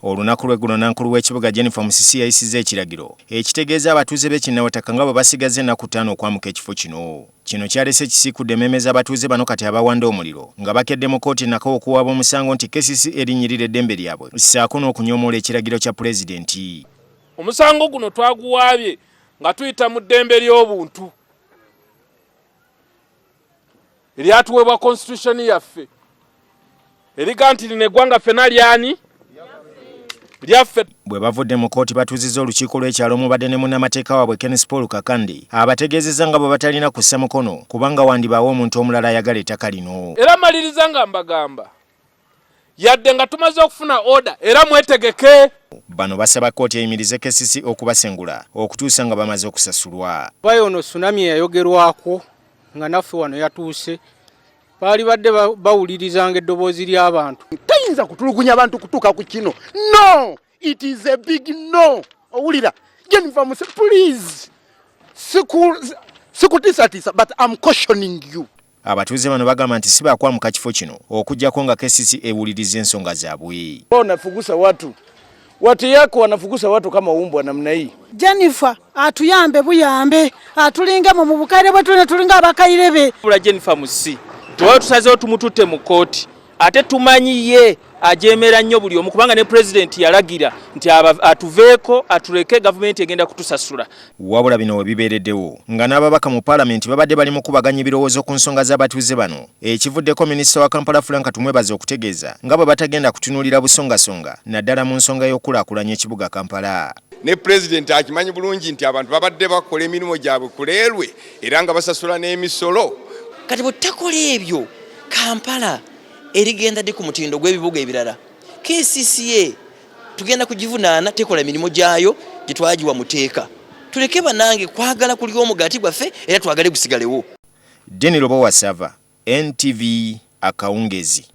Olunaku lw'eggulo nankulu w'ekibuga Jennifer Musisi yayisizza ekiragiro ekitegeeza abatuuze b'Ekinnawataka nga bwe basigaze ennaku 5 okwamuka ekifo kino. Kino kyalese kisiikudde emmeeme z'abatuuze bano kati abawanda omuliro nga bakedde mu kkooti nako okuwaaba omusango nti KCCA erinnyirira eddembe lyabwe ssaako n'okunyoomoola ekiragiro kya pulezidenti. Omusango guno twaguwaabye nga tuyita mu ddembe ly'obuntu eryatuweebwa constitution yaffe eriga nti lino eggwanga ffenna lyani lyaffe. Bwe bavudde mu kkooti batuuzizza olukiiko lw'ekyalo omubadde ne munnamateeka waabwe Kenneth Paul Kakandi abategeezezza nga bwe batalina kussa mukono kubanga wandibaawo omuntu omulala ayagala ettaka lino. Era maliriza nga mbagamba yadde nga tumaze okufuna order era mwetegeke. Bano basaba kkooti eyimirize KCCA okubasengula okutuusa nga bamaze okusasulwa. Bayo ono tsunami yayogerwako nga naffe wano yatuuse baali badde bawulirizanga eddoboozi ly'abantu. Tayinza kutulugunya abantu kutuuka ku kino. No, it is a big no. Owulira Jennifer Musisi, please sikutiisatiisa but I'm cautioning you. Abatuuze bano bagamba nti si baakwamuka kifo kino okuggyako nga KCCA ewuliriza ensonga zaabwe. Wanafukusa watu yako wanafukusa watu kama umbwa namna hii. Jennifer atuyambe buyambe atulinga mu bukale bwe tulinga abakairebe. Jennifer Musisi tuwa tusazeewo tumututte mu kkooti ate tumanyi ye ajeemera nnyo buli omu kubanga ne president yalagira nti atuveeko atuleke gavumenti egenda kutusasula. Wabula bino we bibeereddewo nga n'ababaka mu paalamenti babadde bali mu kubaganya ebirowoozo ku nsonga z'abatuuze bano ekivuddeko minisita wa Kampala Frank Tumwebaze okutegeeza nga bwe batagenda kutunuulira busongasonga naddala mu nsonga y'okulaakulanya ekibuga Kampala. Ne president akimanyi bulungi nti abantu babadde bakola emirimu gyabwe kuleerwe era nga basasula n'emisolo. Kati bwe takola ebyo Kampala erigenda ddi ku mutindo gw'ebibuga ebirala. KCCA tugenda kugivunaana tekola emirimu gyayo gye twagiwa muteeka. Tuleke banange kwagala kuli omugati gwaffe era twagale gusigalewo. Deni Lobo Wasava, NTV Akawungezi.